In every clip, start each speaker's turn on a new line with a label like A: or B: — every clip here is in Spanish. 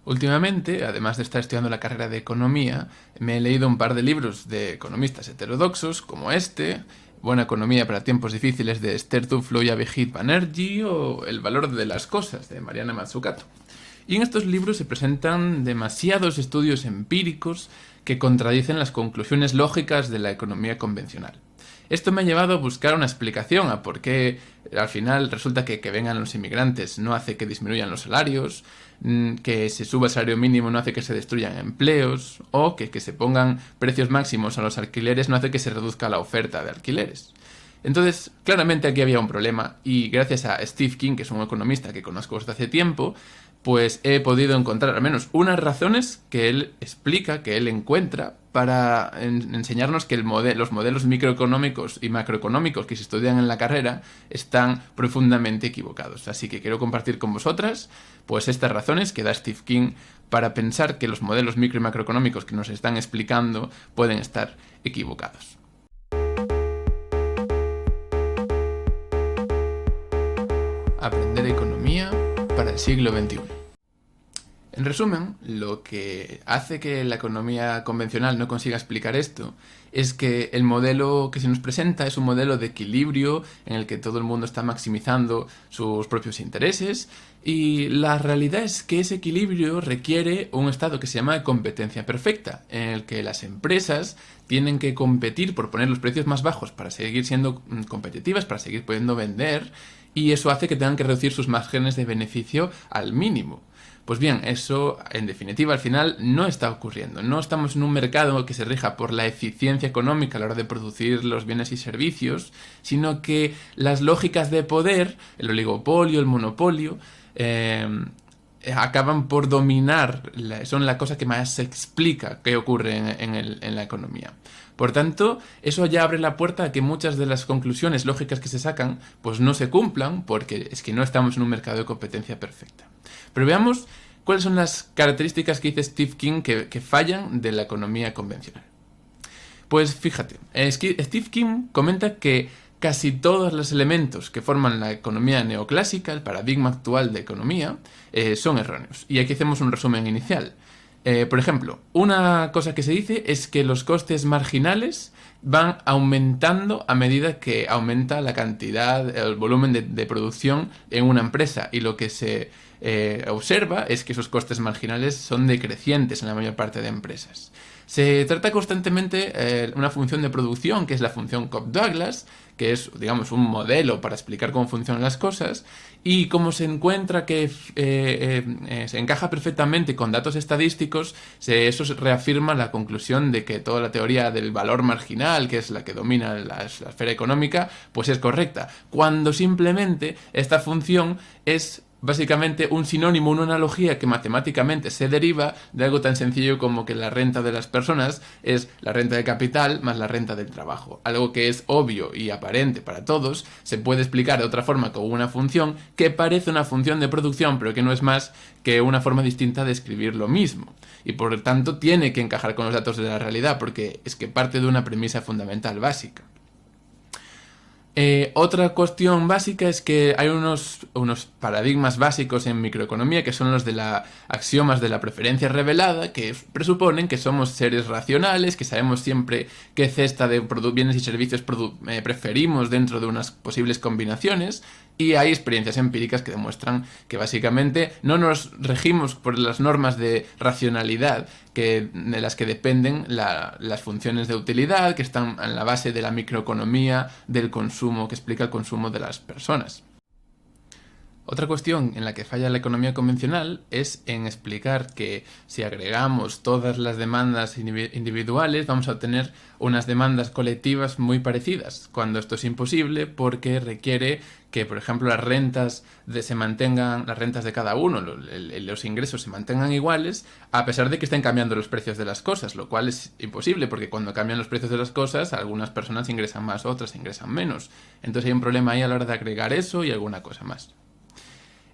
A: Últimamente, además de estar estudiando la carrera de economía, me he leído un par de libros de economistas heterodoxos, como este, Buena economía para tiempos difíciles de Esther Duflo y Abhijit Banerjee, o El valor de las cosas de Mariana Mazzucato. Y en estos libros se presentan demasiados estudios empíricos que contradicen las conclusiones lógicas de la economía convencional. Esto me ha llevado a buscar una explicación a por qué al final resulta que vengan los inmigrantes no hace que disminuyan los salarios, que se suba el salario mínimo no hace que se destruyan empleos, o que se pongan precios máximos a los alquileres no hace que se reduzca la oferta de alquileres. Entonces, claramente aquí había un problema y gracias a Steve King, que es un economista que conozco desde hace tiempo, pues he podido encontrar al menos unas razones que él explica, que él encuentra para enseñarnos que los modelos microeconómicos y macroeconómicos que se estudian en la carrera están profundamente equivocados. Así que quiero compartir con vosotras pues estas razones que da Steve King para pensar que los modelos micro y macroeconómicos que nos están explicando pueden estar equivocados. Aprender economía para el siglo XXI. En resumen, lo que hace que la economía convencional no consiga explicar esto es que el modelo que se nos presenta es un modelo de equilibrio en el que todo el mundo está maximizando sus propios intereses y la realidad es que ese equilibrio requiere un estado que se llama de competencia perfecta, en el que las empresas tienen que competir por poner los precios más bajos para seguir siendo competitivas, para seguir pudiendo vender, y eso hace que tengan que reducir sus márgenes de beneficio al mínimo. Pues bien, eso en definitiva al final no está ocurriendo. No estamos en un mercado que se rija por la eficiencia económica a la hora de producir los bienes y servicios, sino que las lógicas de poder, el oligopolio, el monopolio, acaban por dominar, son la cosa que más se explica qué ocurre en la economía. Por tanto, eso ya abre la puerta a que muchas de las conclusiones lógicas que se sacan pues no se cumplan porque es que no estamos en un mercado de competencia perfecta. Pero veamos cuáles son las características que dice Steve King que fallan de la economía convencional. Pues fíjate, Steve King comenta que casi todos los elementos que forman la economía neoclásica, el paradigma actual de economía, son erróneos. Y aquí hacemos un resumen inicial. Por ejemplo, una cosa que se dice es que los costes marginales van aumentando a medida que aumenta la cantidad, el volumen de producción en una empresa, y lo que se observa es que esos costes marginales son decrecientes en la mayor parte de empresas. Se trata constantemente una función de producción, que es la función Cobb-Douglas, que es, digamos, un modelo para explicar cómo funcionan las cosas, y como se encuentra que se encaja perfectamente con datos estadísticos, eso reafirma la conclusión de que toda la teoría del valor marginal, que es la que domina la esfera económica, pues es correcta, cuando simplemente esta función es básicamente un sinónimo, una analogía que matemáticamente se deriva de algo tan sencillo como que la renta de las personas es la renta de capital más la renta del trabajo. Algo que es obvio y aparente para todos, se puede explicar de otra forma con una función que parece una función de producción, pero que no es más que una forma distinta de escribir lo mismo. Y por tanto tiene que encajar con los datos de la realidad, porque es que parte de una premisa fundamental básica. Otra cuestión básica es que hay unos paradigmas básicos en microeconomía que son los de los axiomas de la preferencia revelada, que presuponen que somos seres racionales, que sabemos siempre qué cesta de bienes y servicios preferimos dentro de unas posibles combinaciones, y hay experiencias empíricas que demuestran que básicamente no nos regimos por las normas de racionalidad de las que dependen las funciones de utilidad, que están en la base de la microeconomía del consumo, que explica el consumo de las personas. Otra cuestión en la que falla la economía convencional es en explicar que si agregamos todas las demandas individuales vamos a obtener unas demandas colectivas muy parecidas, cuando esto es imposible porque requiere que, por ejemplo, las rentas las rentas de cada uno, los ingresos se mantengan iguales a pesar de que estén cambiando los precios de las cosas, lo cual es imposible porque cuando cambian los precios de las cosas algunas personas ingresan más, otras ingresan menos. Entonces hay un problema ahí a la hora de agregar eso y alguna cosa más.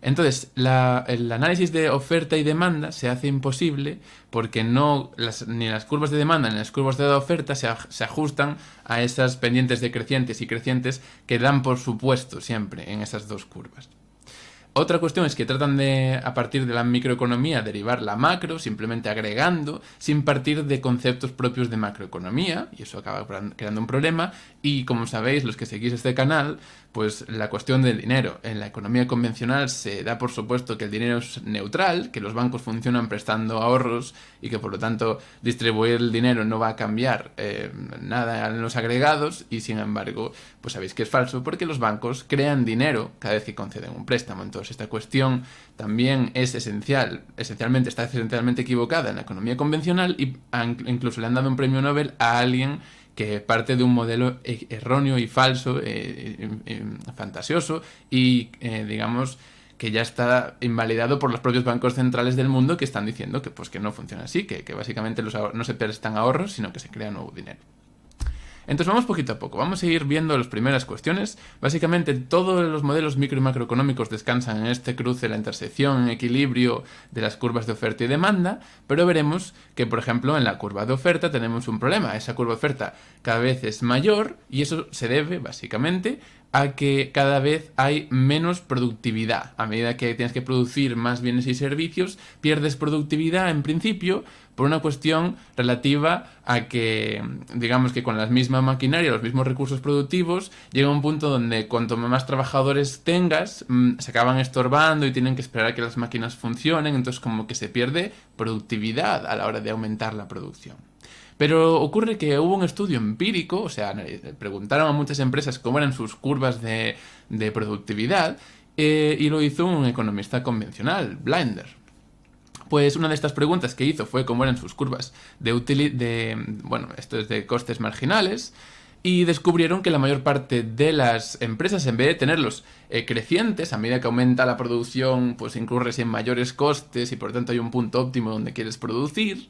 A: Entonces, el análisis de oferta y demanda se hace imposible porque ni las curvas de demanda ni las curvas de oferta se ajustan a esas pendientes decrecientes y crecientes que dan por supuesto siempre en esas dos curvas. Otra cuestión es que tratan de, a partir de la microeconomía, derivar la macro, simplemente agregando, sin partir de conceptos propios de macroeconomía, y eso acaba creando un problema. Y como sabéis, los que seguís este canal, pues la cuestión del dinero. En la economía convencional se da por supuesto que el dinero es neutral, que los bancos funcionan prestando ahorros y que por lo tanto distribuir el dinero no va a cambiar nada en los agregados, y sin embargo, pues sabéis que es falso, porque los bancos crean dinero cada vez que conceden un préstamo. Entonces esta cuestión también es esencialmente está esencialmente equivocada en la economía convencional, y incluso le han dado un premio Nobel a alguien que parte de un modelo erróneo y falso, fantasioso, y digamos que ya está invalidado por los propios bancos centrales del mundo, que están diciendo que, pues, que no funciona así, que básicamente no se prestan ahorros, sino que se crea nuevo dinero. Entonces vamos poquito a poco, vamos a ir viendo las primeras cuestiones. Básicamente todos los modelos micro y macroeconómicos descansan en este cruce, la intersección, en equilibrio de las curvas de oferta y demanda, pero veremos que, por ejemplo, en la curva de oferta tenemos un problema. Esa curva de oferta cada vez es mayor, y eso se debe básicamente a que cada vez hay menos productividad. A medida que tienes que producir más bienes y servicios, pierdes productividad en principio, por una cuestión relativa a que, digamos que con la misma maquinaria, los mismos recursos productivos, llega un punto donde cuanto más trabajadores tengas, se acaban estorbando y tienen que esperar a que las máquinas funcionen, entonces como que se pierde productividad a la hora de aumentar la producción. Pero ocurre que hubo un estudio empírico, o sea, preguntaron a muchas empresas cómo eran sus curvas de productividad, y lo hizo un economista convencional, Blinder. Pues una de estas preguntas que hizo fue cómo eran sus curvas esto es de costes marginales, y descubrieron que la mayor parte de las empresas, en vez de tenerlos crecientes, a medida que aumenta la producción, pues incurres en mayores costes y por lo tanto hay un punto óptimo donde quieres producir,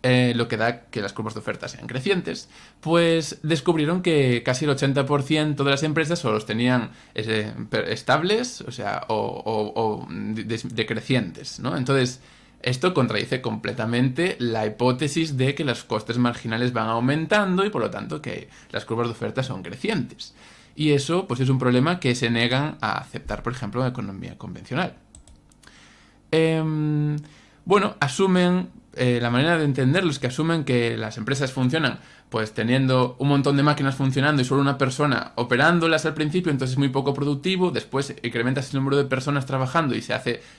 A: lo que da que las curvas de oferta sean crecientes, pues descubrieron que casi el 80% de las empresas solo los tenían estables, o sea, o decrecientes, ¿no? Entonces, esto contradice completamente la hipótesis de que los costes marginales van aumentando y por lo tanto que las curvas de oferta son crecientes. Y eso, pues, es un problema que se negan a aceptar, por ejemplo, en la economía convencional. Asumen, la manera de entenderlo es que asumen que las empresas funcionan pues teniendo un montón de máquinas funcionando y solo una persona operándolas al principio, entonces es muy poco productivo. Después incrementas el número de personas trabajando y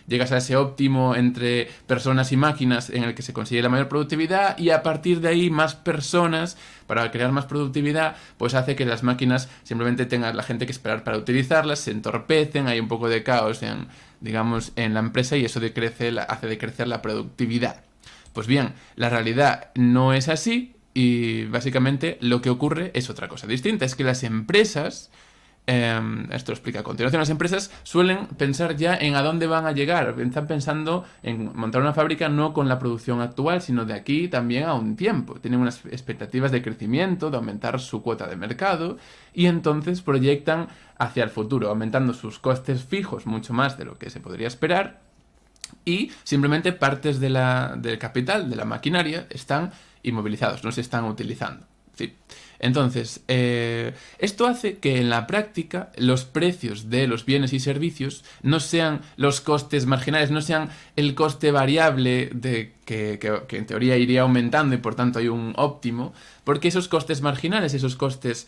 A: llegas a ese óptimo entre personas y máquinas en el que se consigue la mayor productividad, y a partir de ahí más personas para crear más productividad, pues hace que las máquinas simplemente tengan la gente que esperar para utilizarlas, se entorpecen, hay un poco de caos en la empresa, y eso hace decrecer la productividad. Pues bien, la realidad no es así, y básicamente lo que ocurre es otra cosa distinta. Es que las empresas, esto lo explica a continuación, las empresas suelen pensar ya en a dónde van a llegar. Están pensando en montar una fábrica no con la producción actual, sino de aquí también a un tiempo. Tienen unas expectativas de crecimiento, de aumentar su cuota de mercado, y entonces proyectan hacia el futuro, aumentando sus costes fijos mucho más de lo que se podría esperar, y simplemente partes del capital, de la maquinaria, están inmovilizados, no se están utilizando. ¿Sí? Entonces, esto hace que en la práctica los precios de los bienes y servicios no sean los costes marginales, no sean el coste variable que en teoría iría aumentando y por tanto hay un óptimo, porque esos costes marginales, esos costes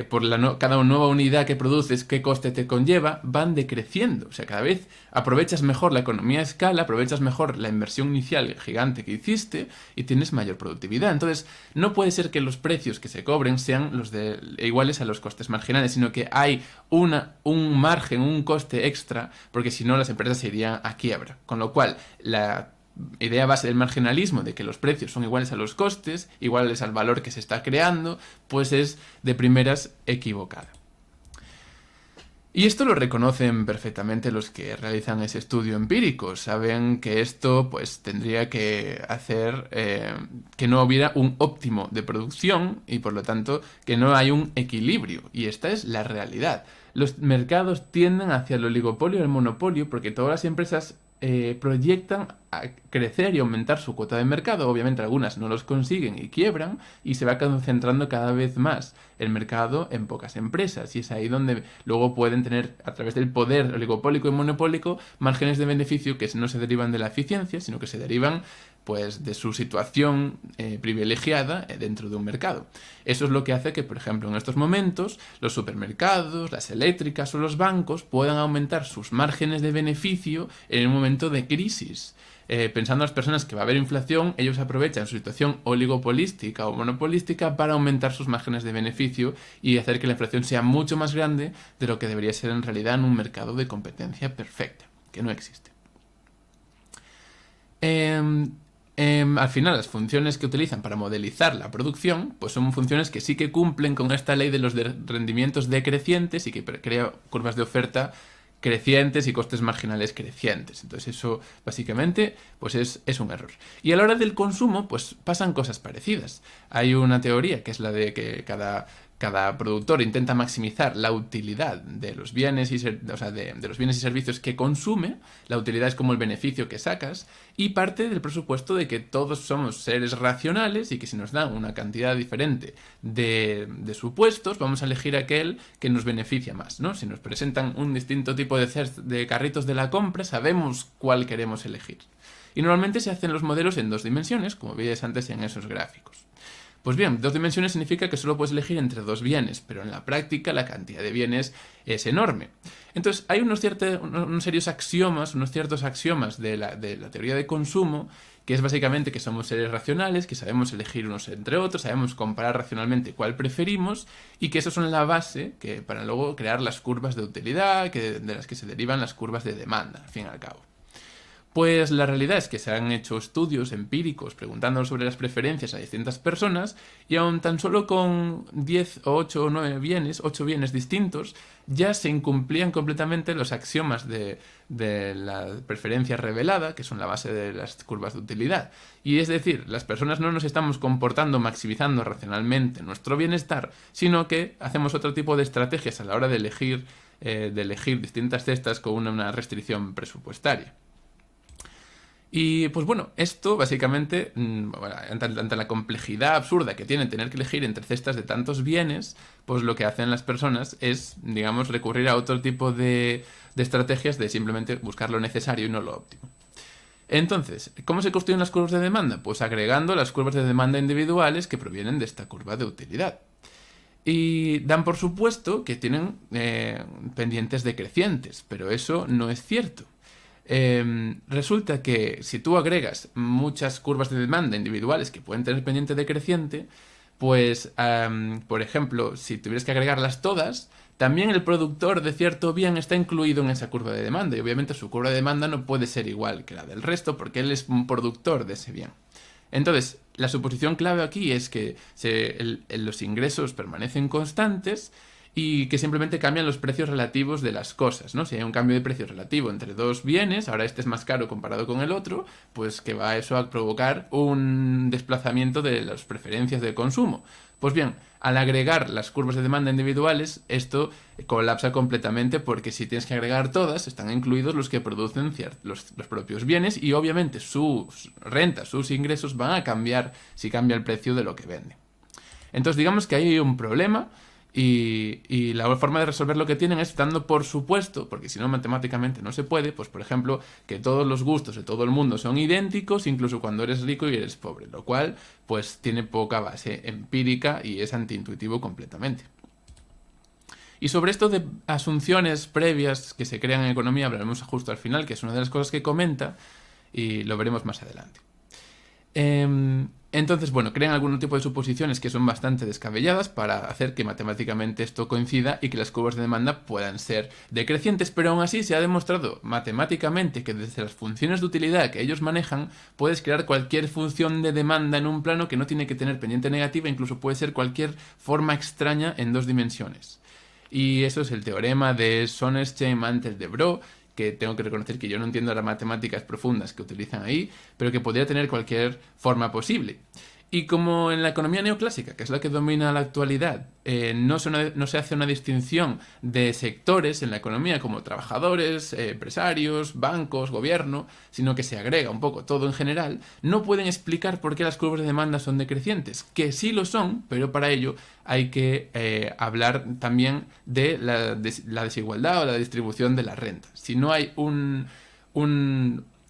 A: por cada nueva unidad que produces, qué coste te conlleva, van decreciendo. O sea, cada vez aprovechas mejor la economía a escala, aprovechas mejor la inversión inicial gigante que hiciste y tienes mayor productividad. Entonces, no puede ser que los precios que se cobren sean iguales a los costes marginales, sino que hay un margen, un coste extra, porque si no las empresas se irían a quiebra. Con lo cual, la idea base del marginalismo, de que los precios son iguales a los costes, iguales al valor que se está creando, pues es de primeras equivocada. Y esto lo reconocen perfectamente los que realizan ese estudio empírico. Saben que esto pues tendría que hacer que no hubiera un óptimo de producción y por lo tanto que no hay un equilibrio. Y esta es la realidad. Los mercados tienden hacia el oligopolio y el monopolio porque todas las empresas proyectan a crecer y aumentar su cuota de mercado. Obviamente algunas no los consiguen y quiebran, y se va concentrando cada vez más el mercado en pocas empresas, y es ahí donde luego pueden tener, a través del poder oligopólico y monopólico, márgenes de beneficio que no se derivan de la eficiencia, sino que se derivan pues de su situación privilegiada dentro de un mercado. Eso es lo que hace que, por ejemplo, en estos momentos, los supermercados, las eléctricas o los bancos puedan aumentar sus márgenes de beneficio en un momento de crisis. Pensando en las personas que va a haber inflación, ellos aprovechan su situación oligopolística o monopolística para aumentar sus márgenes de beneficio y hacer que la inflación sea mucho más grande de lo que debería ser en realidad en un mercado de competencia perfecta, que no existe. Al final, las funciones que utilizan para modelizar la producción, pues son funciones que sí que cumplen con esta ley de los rendimientos decrecientes y que crea curvas de oferta crecientes y costes marginales crecientes. Entonces eso básicamente pues es un error. Y a la hora del consumo pues pasan cosas parecidas. Hay una teoría que es la de que cada productor intenta maximizar la utilidad de los bienes de los bienes y servicios que consume. La utilidad es como el beneficio que sacas, y parte del presupuesto de que todos somos seres racionales y que si nos dan una cantidad diferente de supuestos, vamos a elegir aquel que nos beneficia más, ¿no? Si nos presentan un distinto tipo de carritos de la compra, sabemos cuál queremos elegir. Y normalmente se hacen los modelos en 2 dimensiones, como veis antes en esos gráficos. Pues bien, 2 dimensiones significa que solo puedes elegir entre 2 bienes, pero en la práctica la cantidad de bienes es enorme. Entonces hay unos ciertos axiomas de la teoría de consumo, que es básicamente que somos seres racionales, que sabemos elegir unos entre otros, sabemos comparar racionalmente cuál preferimos, y que esos son la base que para luego crear las curvas de utilidad, de las que se derivan las curvas de demanda, al fin y al cabo. Pues la realidad es que se han hecho estudios empíricos preguntando sobre las preferencias a distintas personas, y aun tan solo con 10 o 8 o 9 bienes, 8 bienes distintos, ya se incumplían completamente los axiomas de la preferencia revelada, que son la base de las curvas de utilidad. Y es decir, las personas no nos estamos comportando maximizando racionalmente nuestro bienestar, sino que hacemos otro tipo de estrategias a la hora de elegir distintas cestas con una restricción presupuestaria. Y pues bueno, esto básicamente, ante la complejidad absurda que tiene tener que elegir entre cestas de tantos bienes, pues lo que hacen las personas es, digamos, recurrir a otro tipo de estrategias de simplemente buscar lo necesario y no lo óptimo. Entonces, ¿cómo se construyen las curvas de demanda? Pues agregando las curvas de demanda individuales que provienen de esta curva de utilidad. Y dan por supuesto que tienen pendientes decrecientes, pero eso no es cierto. Resulta que si tú agregas muchas curvas de demanda individuales que pueden tener pendiente decreciente, pues, por ejemplo, si tuvieras que agregarlas todas, también el productor de cierto bien está incluido en esa curva de demanda, y obviamente su curva de demanda no puede ser igual que la del resto porque él es un productor de ese bien. Entonces, la suposición clave aquí es que los ingresos permanecen constantes y que simplemente cambian los precios relativos de las cosas, ¿no? Si hay un cambio de precio relativo entre 2 bienes, ahora este es más caro comparado con el otro, pues que va eso a provocar un desplazamiento de las preferencias de consumo. Pues bien, al agregar las curvas de demanda individuales, esto colapsa completamente, porque si tienes que agregar todas, están incluidos los que producen los propios bienes, y obviamente sus rentas, sus ingresos van a cambiar si cambia el precio de lo que vende. Entonces digamos que ahí hay un problema. Y la forma de resolver lo que tienen es dando por supuesto, porque si no matemáticamente no se puede, pues por ejemplo, que todos los gustos de todo el mundo son idénticos, incluso cuando eres rico y eres pobre, lo cual pues tiene poca base empírica y es antiintuitivo completamente. Y sobre esto de asunciones previas que se crean en economía hablaremos justo al final, que es una de las cosas que comenta, y lo veremos más adelante. Entonces, bueno, crean algún tipo de suposiciones que son bastante descabelladas para hacer que matemáticamente esto coincida y que las curvas de demanda puedan ser decrecientes, pero aún así se ha demostrado matemáticamente que desde las funciones de utilidad que ellos manejan puedes crear cualquier función de demanda en un plano que no tiene que tener pendiente negativa, incluso puede ser cualquier forma extraña en 2 dimensiones. Y eso es el teorema de Sonnenschein-Mantel-Debreu, que tengo que reconocer que yo no entiendo las matemáticas profundas que utilizan ahí, pero que podría tener cualquier forma posible. Y como en la economía neoclásica, que es la que domina la actualidad, no se hace una distinción de sectores en la economía como trabajadores, empresarios, bancos, gobierno, sino que se agrega un poco todo en general, no pueden explicar por qué las curvas de demanda son decrecientes, que sí lo son, pero para ello hay que hablar también de la desigualdad o la distribución de la renta. Si no hay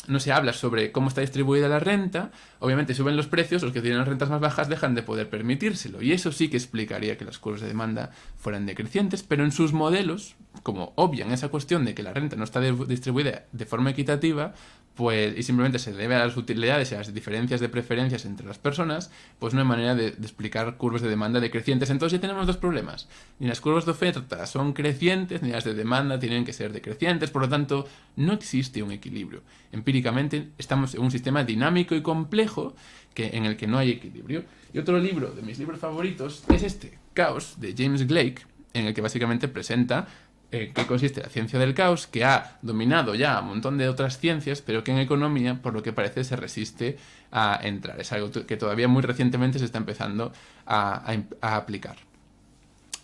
A: no se habla sobre cómo está distribuida la renta, obviamente suben los precios, los que tienen rentas más bajas dejan de poder permitírselo, y eso sí que explicaría que las curvas de demanda fueran decrecientes, pero en sus modelos, como obvian esa cuestión de que la renta no está distribuida de forma equitativa, pues, y simplemente se debe a las utilidades y a las diferencias de preferencias entre las personas, pues no hay manera de explicar curvas de demanda decrecientes. Entonces ya tenemos dos problemas. Ni las curvas de oferta son crecientes, ni las de demanda tienen que ser decrecientes, por lo tanto, no existe un equilibrio. Empíricamente estamos en un sistema dinámico y complejo en el que no hay equilibrio. Y otro libro de mis libros favoritos es este, Caos, de James Gleick, en el que básicamente presenta qué consiste la ciencia del caos, que ha dominado ya a un montón de otras ciencias, pero que en economía, por lo que parece, se resiste a entrar. Es algo que todavía muy recientemente se está empezando a aplicar.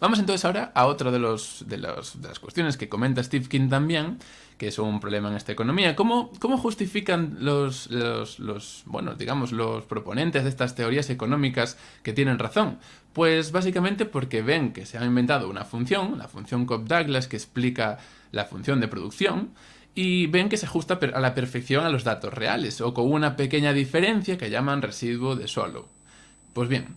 A: Vamos entonces ahora a otra de las cuestiones que comenta Steve King también, que es un problema en esta economía. ¿Cómo justifican los proponentes de estas teorías económicas que tienen razón? Pues básicamente porque ven que se ha inventado una función, la función Cobb-Douglas, que explica la función de producción, y ven que se ajusta a la perfección a los datos reales, o con una pequeña diferencia que llaman residuo de Swallow. Pues bien,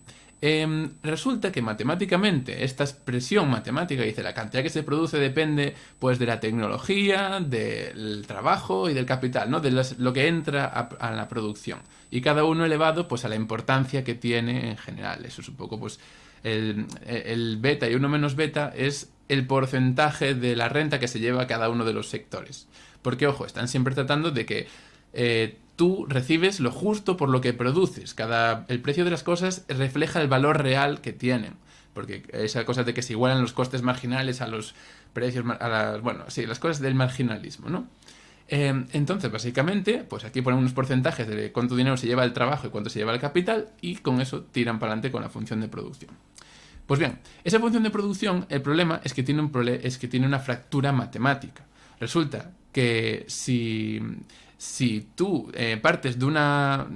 A: resulta que matemáticamente esta expresión matemática dice la cantidad que se produce depende pues de la tecnología, del trabajo y del capital, ¿no? De lo que entra a la producción, y cada uno elevado pues a la importancia que tiene en general. Eso es un poco pues el beta, y 1 menos beta es el porcentaje de la renta que se lleva cada uno de los sectores, porque ojo, están siempre tratando de que tú recibes lo justo por lo que produces. El precio de las cosas refleja el valor real que tienen. Porque esa cosa de que se igualan los costes marginales a los precios, las cosas del marginalismo, ¿no? Entonces, básicamente, pues aquí ponen unos porcentajes de cuánto dinero se lleva el trabajo y cuánto se lleva el capital, y con eso tiran para adelante con la función de producción. Pues bien, esa función de producción, el problema es que tiene una fractura matemática. Resulta que si tú partes de una...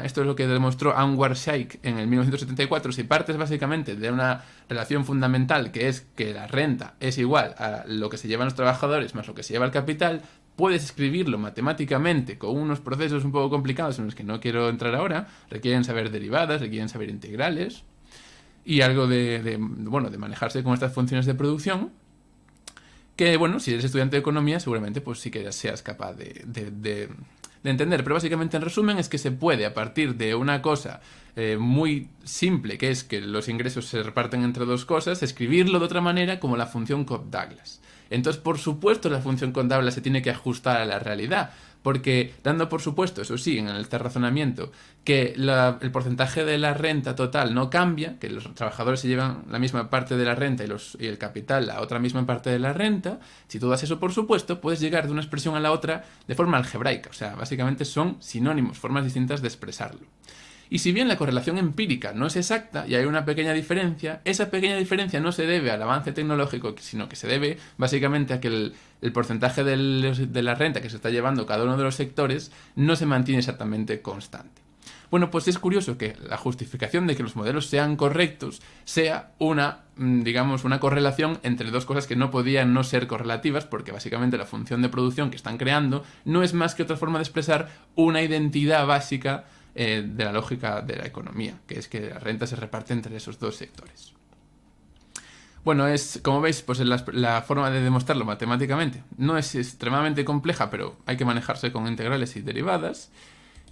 A: Esto es lo que demostró Anwar Shaikh en el 1974. Si partes básicamente de una relación fundamental, que es que la renta es igual a lo que se llevan los trabajadores más lo que se lleva el capital, puedes escribirlo matemáticamente con unos procesos un poco complicados en los que no quiero entrar ahora. Requieren saber derivadas, requieren saber integrales y algo de manejarse con estas funciones de producción, que, bueno, si eres estudiante de economía, seguramente pues sí que seas capaz de entender. Pero básicamente, en resumen, es que se puede, a partir de una cosa muy simple, que es que los ingresos se reparten entre dos cosas, escribirlo de otra manera, como la función Cobb-Douglas. Entonces, por supuesto, la función Cobb-Douglas se tiene que ajustar a la realidad, porque dando por supuesto, eso sí, en este razonamiento, que el porcentaje de la renta total no cambia, que los trabajadores se llevan la misma parte de la renta y el capital la otra misma parte de la renta, si tú das eso por supuesto, puedes llegar de una expresión a la otra de forma algebraica. O sea, básicamente son sinónimos, formas distintas de expresarlo. Y si bien la correlación empírica no es exacta y hay una pequeña diferencia, esa pequeña diferencia no se debe al avance tecnológico, sino que se debe básicamente a que el porcentaje de la renta que se está llevando cada uno de los sectores no se mantiene exactamente constante. Bueno, pues es curioso que la justificación de que los modelos sean correctos sea una correlación entre dos cosas que no podían no ser correlativas, porque básicamente la función de producción que están creando no es más que otra forma de expresar una identidad básica de la lógica de la economía, que es que la renta se reparte entre esos dos sectores. Bueno, como veis, pues la forma de demostrarlo matemáticamente no es extremadamente compleja, pero hay que manejarse con integrales y derivadas,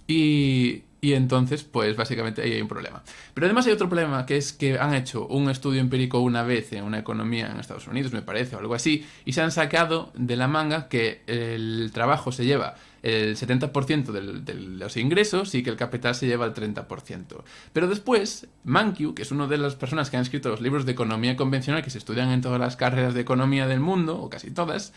A: y entonces, pues básicamente ahí hay un problema. Pero además hay otro problema, que es que han hecho un estudio empírico una vez en una economía en Estados Unidos, me parece, o algo así, y se han sacado de la manga que el trabajo se lleva el 70% de los ingresos y que el capital se lleva el 30%. Pero después, Mankiw, que es una de las personas que han escrito los libros de economía convencional que se estudian en todas las carreras de economía del mundo, o casi todas,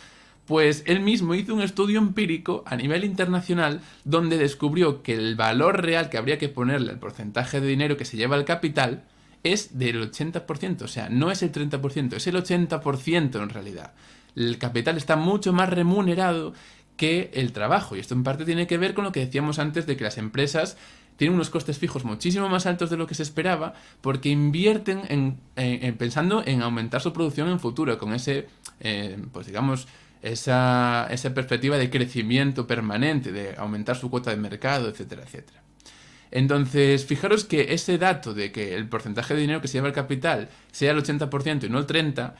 A: Pues él mismo hizo un estudio empírico a nivel internacional donde descubrió que el valor real que habría que ponerle al porcentaje de dinero que se lleva el capital es del 80%, o sea, no es el 30%, es el 80% en realidad. El capital está mucho más remunerado que el trabajo, y esto en parte tiene que ver con lo que decíamos antes de que las empresas tienen unos costes fijos muchísimo más altos de lo que se esperaba porque invierten pensando en aumentar su producción en futuro, con ese, pues digamos, esa perspectiva de crecimiento permanente, de aumentar su cuota de mercado, etcétera, etcétera. Entonces, fijaros que ese dato de que el porcentaje de dinero que se lleva el capital sea el 80% y no el 30%,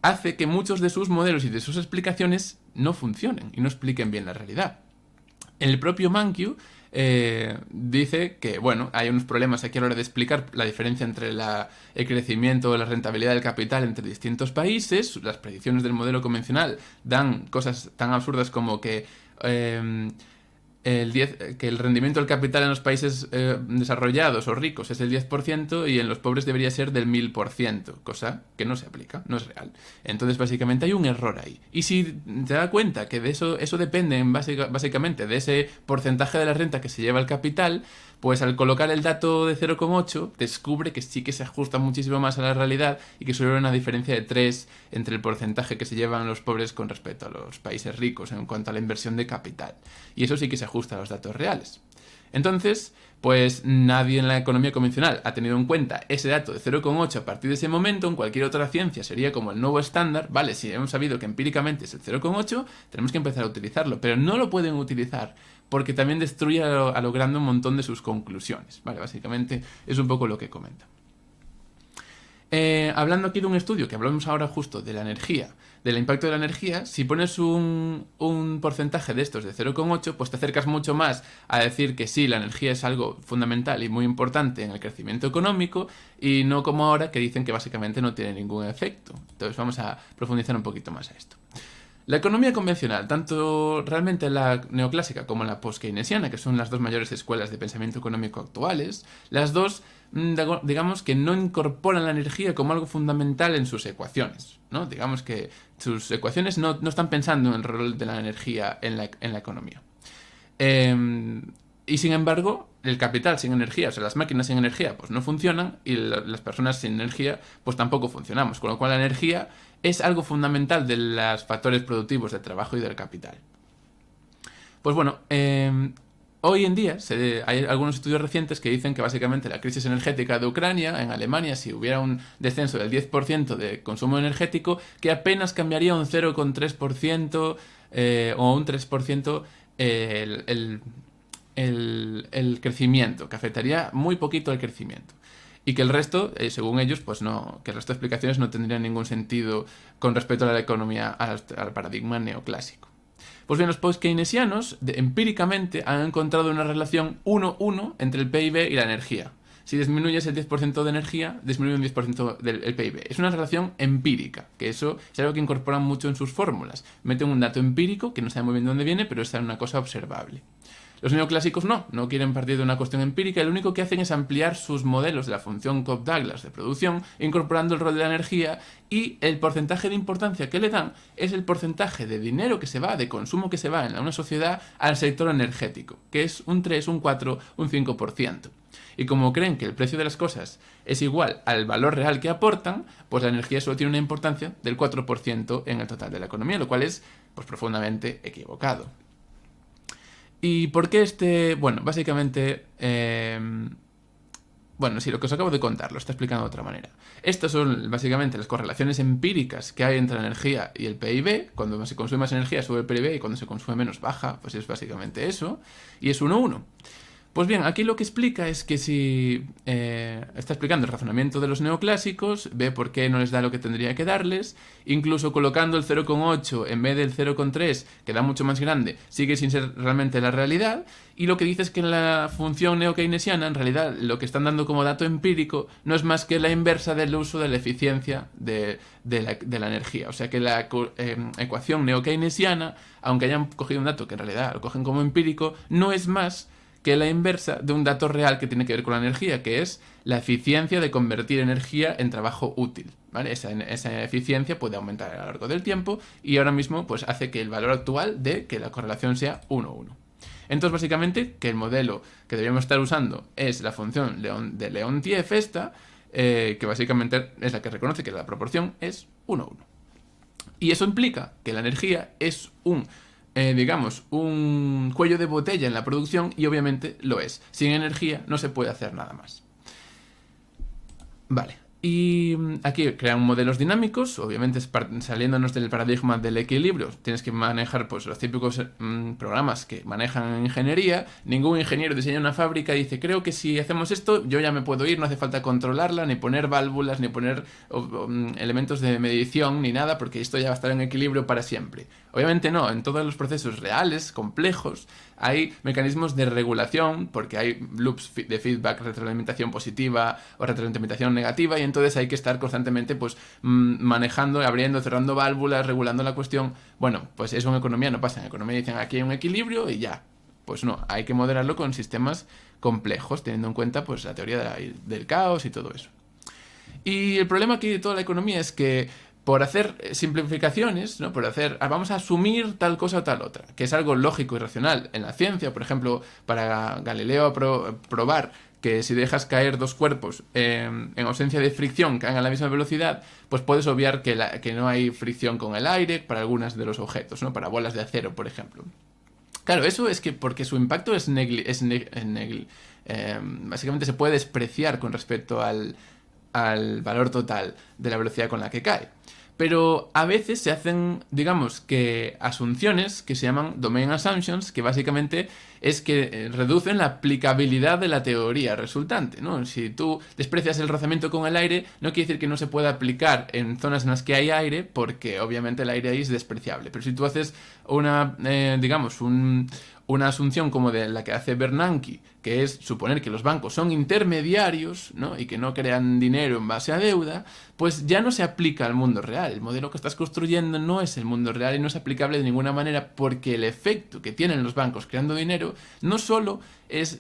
A: hace que muchos de sus modelos y de sus explicaciones no funcionen y no expliquen bien la realidad. El propio Mankiw dice que, bueno, hay unos problemas aquí a la hora de explicar la diferencia entre el crecimiento o la rentabilidad del capital entre distintos países. Las predicciones del modelo convencional dan cosas tan absurdas como que que el rendimiento del capital en los países desarrollados o ricos es del 10% y en los pobres debería ser del 1000%, cosa que no se aplica, no es real. Entonces, básicamente hay un error ahí. Y si te das cuenta que de eso depende básicamente de ese porcentaje de la renta que se lleva el capital, pues al colocar el dato de 0,8 descubre que sí que se ajusta muchísimo más a la realidad y que suele haber una diferencia de 3 entre el porcentaje que se llevan los pobres con respecto a los países ricos en cuanto a la inversión de capital. Y eso sí que se ajusta a los datos reales. Entonces, pues nadie en la economía convencional ha tenido en cuenta ese dato de 0,8 a partir de ese momento. En cualquier otra ciencia sería como el nuevo estándar. Vale, si hemos sabido que empíricamente es el 0,8, tenemos que empezar a utilizarlo, pero no lo pueden utilizar porque también destruye a lo grande un montón de sus conclusiones. Vale, básicamente es un poco lo que comenta. Hablando aquí de un estudio que hablamos ahora justo de la energía, del impacto de la energía, si pones un porcentaje de estos de 0,8, pues te acercas mucho más a decir que sí, la energía es algo fundamental y muy importante en el crecimiento económico, y no como ahora que dicen que básicamente no tiene ningún efecto. Entonces vamos a profundizar un poquito más a esto. La economía convencional, tanto realmente la neoclásica como la post-keynesiana, que son las dos mayores escuelas de pensamiento económico actuales, las dos, digamos que no incorporan la energía como algo fundamental en sus ecuaciones, ¿no? Digamos que sus ecuaciones no están pensando en el rol de la energía en la economía. Y sin embargo, el capital sin energía, o sea, las máquinas sin energía, pues no funcionan, y las personas sin energía, pues tampoco funcionamos. Con lo cual la energía es algo fundamental de los factores productivos del trabajo y del capital. Pues bueno, hoy en día hay algunos estudios recientes que dicen que básicamente la crisis energética de Ucrania, en Alemania, si hubiera un descenso del 10% de consumo energético, que apenas cambiaría un 0,3% o un 3% el crecimiento, que afectaría muy poquito al crecimiento. Y que el resto, según ellos, pues no, que el resto de explicaciones no tendrían ningún sentido con respecto a la economía, al paradigma neoclásico. Pues bien, los post-keynesianos empíricamente han encontrado una relación 1:1 entre el PIB y la energía. Si disminuyes el 10% de energía, disminuye un 10% del PIB. Es una relación empírica, que eso es algo que incorporan mucho en sus fórmulas. Meten un dato empírico, que no saben muy bien de dónde viene, pero es una cosa observable. Los neoclásicos no quieren partir de una cuestión empírica, y lo único que hacen es ampliar sus modelos de la función Cobb-Douglas de producción, incorporando el rol de la energía, y el porcentaje de importancia que le dan es el porcentaje de dinero que se va, de consumo que se va en una sociedad al sector energético, que es un 3, un 4, un 5%. Y como creen que el precio de las cosas es igual al valor real que aportan, pues la energía solo tiene una importancia del 4% en el total de la economía, lo cual es pues profundamente equivocado. ¿Y por qué bueno, básicamente, bueno, sí, lo que os acabo de contar, lo está explicando de otra manera. Estas son básicamente las correlaciones empíricas que hay entre la energía y el PIB. Cuando se consume más energía sube el PIB y cuando se consume menos baja, pues es básicamente eso. Y es 1:1. Pues bien, aquí lo que explica es que si está explicando el razonamiento de los neoclásicos, ve por qué no les da lo que tendría que darles, incluso colocando el 0,8 en vez del 0,3, que da mucho más grande, sigue sin ser realmente la realidad, y lo que dice es que en la función neo-keynesiana, en realidad, lo que están dando como dato empírico no es más que la inversa del uso de la eficiencia de la energía. O sea que la ecuación neo-keynesiana, aunque hayan cogido un dato que en realidad lo cogen como empírico, no es más que la inversa de un dato real que tiene que ver con la energía, que es la eficiencia de convertir energía en trabajo útil, ¿vale? Esa eficiencia puede aumentar a lo largo del tiempo y ahora mismo pues hace que el valor actual de que la correlación sea 1:1. Entonces, básicamente, que el modelo que deberíamos estar usando es la función de Leontief esta, que básicamente es la que reconoce que la proporción es 1:1. Y eso implica que la energía es digamos, un cuello de botella en la producción, y obviamente lo es. Sin energía no se puede hacer nada más. Vale. Y aquí crean modelos dinámicos, obviamente saliéndonos del paradigma del equilibrio. Tienes que manejar pues los típicos programas que manejan ingeniería. Ningún ingeniero diseña una fábrica y dice, creo que si hacemos esto yo ya me puedo ir, no hace falta controlarla, ni poner válvulas, ni poner elementos de medición, ni nada, porque esto ya va a estar en equilibrio para siempre. Obviamente no, en todos los procesos reales, complejos, hay mecanismos de regulación, porque hay loops de feedback, retroalimentación positiva o retroalimentación negativa, y entonces hay que estar constantemente pues manejando, abriendo, cerrando válvulas, regulando la cuestión. Bueno, pues eso en economía no pasa. En economía dicen aquí hay un equilibrio y ya. Pues no, hay que moderarlo con sistemas complejos, teniendo en cuenta pues la teoría del caos y todo eso. Y el problema aquí de toda la economía es que por hacer simplificaciones, ¿no? Vamos a asumir tal cosa o tal otra, que es algo lógico y racional en la ciencia. Por ejemplo, para Galileo probar que si dejas caer dos cuerpos en ausencia de fricción caen a la misma velocidad, pues puedes obviar que no hay fricción con el aire para algunos de los objetos, ¿no? Para bolas de acero, por ejemplo. Claro, eso es que porque su impacto básicamente se puede despreciar con respecto al valor total de la velocidad con la que cae. Pero a veces se hacen, digamos, que asunciones que se llaman domain assumptions, que básicamente es que reducen la aplicabilidad de la teoría resultante, ¿no? Si tú desprecias el rozamiento con el aire, no quiere decir que no se pueda aplicar en zonas en las que hay aire, porque obviamente el aire ahí es despreciable. Pero si tú haces una asunción como de la que hace Bernanke, que es suponer que los bancos son intermediarios, ¿no? Y que no crean dinero en base a deuda, pues ya no se aplica al mundo real. El modelo que estás construyendo no es el mundo real y no es aplicable de ninguna manera, porque el efecto que tienen los bancos creando dinero no solo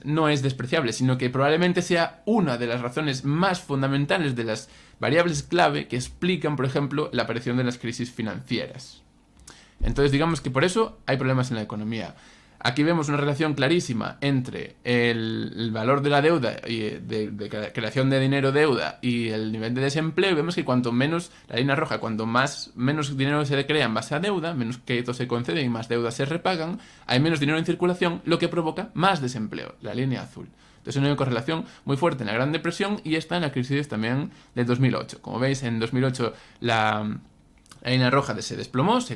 A: no es despreciable, sino que probablemente sea una de las razones más fundamentales, de las variables clave que explican, por ejemplo, la aparición de las crisis financieras. Entonces, digamos que por eso hay problemas en la economía. Aquí vemos una relación clarísima entre el valor de la deuda y de creación de dinero-deuda y el nivel de desempleo. Y vemos que cuanto menos, la línea roja, cuanto menos dinero se crea en base a deuda, menos créditos se conceden y más deudas se repagan, hay menos dinero en circulación, lo que provoca más desempleo, la línea azul. Entonces hay una correlación muy fuerte en la Gran Depresión y está en la crisis también del 2008. Como veis, en 2008 la línea roja se desplomó, se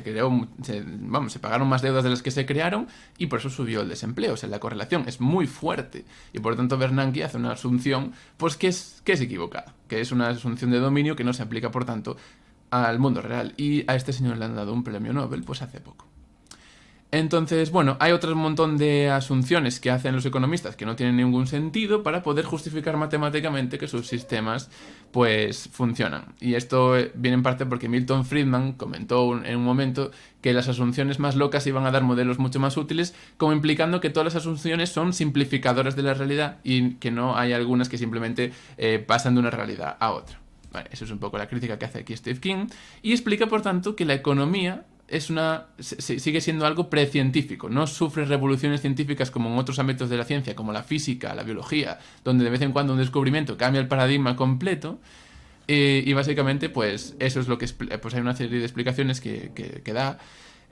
A: pagaron más deudas de las que se crearon y por eso subió el desempleo. O sea, la correlación es muy fuerte y por lo tanto Bernanke hace una asunción pues que es equivocada, que es una asunción de dominio que no se aplica por tanto al mundo real. Y a este señor le han dado un premio Nobel pues hace poco. Entonces, bueno, hay otro montón de asunciones que hacen los economistas que no tienen ningún sentido para poder justificar matemáticamente que sus sistemas pues funcionan. Y esto viene en parte porque Milton Friedman comentó en un momento que las asunciones más locas iban a dar modelos mucho más útiles, como implicando que todas las asunciones son simplificadoras de la realidad y que no hay algunas que simplemente pasan de una realidad a otra. Vale, eso es un poco la crítica que hace aquí Steve King y explica, por tanto, que la economía sigue siendo algo precientífico, no sufre revoluciones científicas como en otros ámbitos de la ciencia, como la física, la biología, donde de vez en cuando un descubrimiento cambia el paradigma completo, y básicamente pues eso es lo que pues hay una serie de explicaciones que da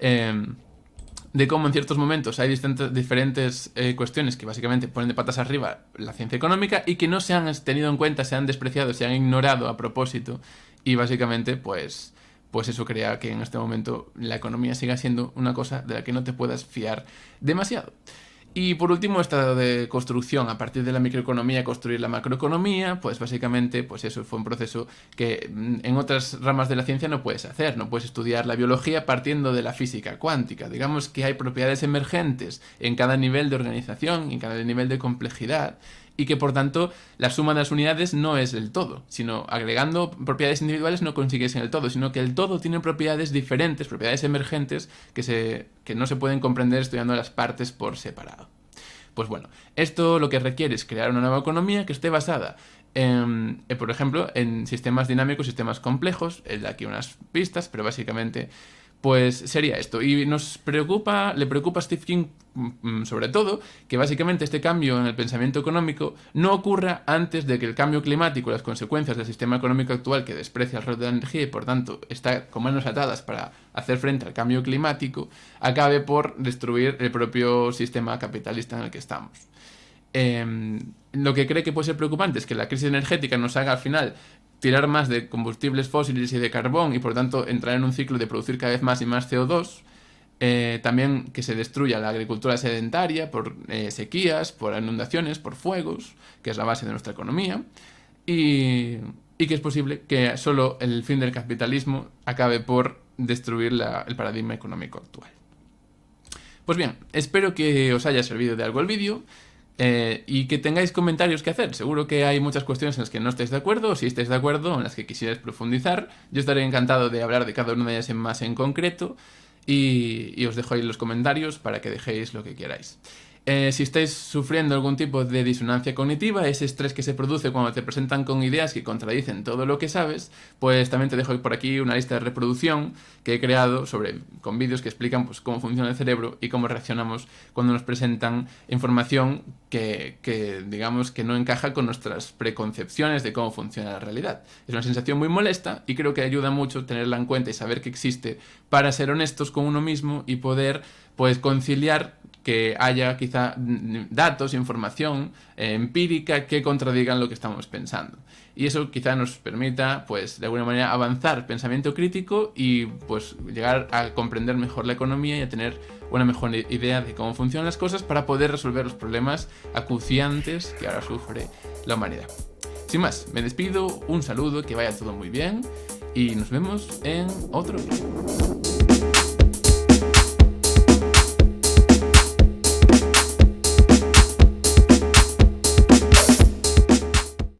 A: de cómo en ciertos momentos hay diferentes cuestiones que básicamente ponen de patas arriba la ciencia económica y que no se han tenido en cuenta, se han despreciado, se han ignorado a propósito, y básicamente pues eso crea que en este momento la economía siga siendo una cosa de la que no te puedas fiar demasiado. Y por último, esta de construcción a partir de la microeconomía, construir la macroeconomía, pues básicamente pues eso fue un proceso que en otras ramas de la ciencia no puedes hacer. No puedes estudiar la biología partiendo de la física cuántica. Digamos que hay propiedades emergentes en cada nivel de organización, en cada nivel de complejidad, y que por tanto la suma de las unidades no es el todo, sino agregando propiedades individuales no consigues en el todo, sino que el todo tiene propiedades diferentes, propiedades emergentes que no se pueden comprender estudiando las partes por separado. Pues bueno, esto lo que requiere es crear una nueva economía que esté basada por ejemplo, en sistemas dinámicos, sistemas complejos. De aquí unas pistas, pero básicamente pues sería esto. Y le preocupa a Steve King sobre todo que básicamente este cambio en el pensamiento económico no ocurra antes de que el cambio climático y las consecuencias del sistema económico actual, que desprecia el rol de la energía y por tanto está con manos atadas para hacer frente al cambio climático, acabe por destruir el propio sistema capitalista en el que estamos. Lo que cree que puede ser preocupante es que la crisis energética nos haga al final tirar más de combustibles fósiles y de carbón y por tanto entrar en un ciclo de producir cada vez más y más CO2. También que se destruya la agricultura sedentaria por sequías, por inundaciones, por fuegos, que es la base de nuestra economía. Y que es posible que solo el fin del capitalismo acabe por destruir el paradigma económico actual. Pues bien, espero que os haya servido de algo el vídeo. Y que tengáis comentarios que hacer. Seguro que hay muchas cuestiones en las que no estéis de acuerdo, o si estáis de acuerdo, en las que quisierais profundizar. Yo estaré encantado de hablar de cada una de ellas más en concreto. Y os dejo ahí los comentarios para que dejéis lo que queráis. Si estáis sufriendo algún tipo de disonancia cognitiva, ese estrés que se produce cuando te presentan con ideas que contradicen todo lo que sabes, pues también te dejo por aquí una lista de reproducción que he creado con vídeos que explican pues, cómo funciona el cerebro y cómo reaccionamos cuando nos presentan información que digamos que no encaja con nuestras preconcepciones de cómo funciona la realidad. Es una sensación muy molesta y creo que ayuda mucho tenerla en cuenta y saber que existe para ser honestos con uno mismo y poder pues conciliar que haya quizá datos, información empírica que contradigan lo que estamos pensando. Y eso quizá nos permita, pues, de alguna manera avanzar pensamiento crítico y pues llegar a comprender mejor la economía y a tener una mejor idea de cómo funcionan las cosas para poder resolver los problemas acuciantes que ahora sufre la humanidad. Sin más, me despido, un saludo, que vaya todo muy bien y nos vemos en otro vídeo.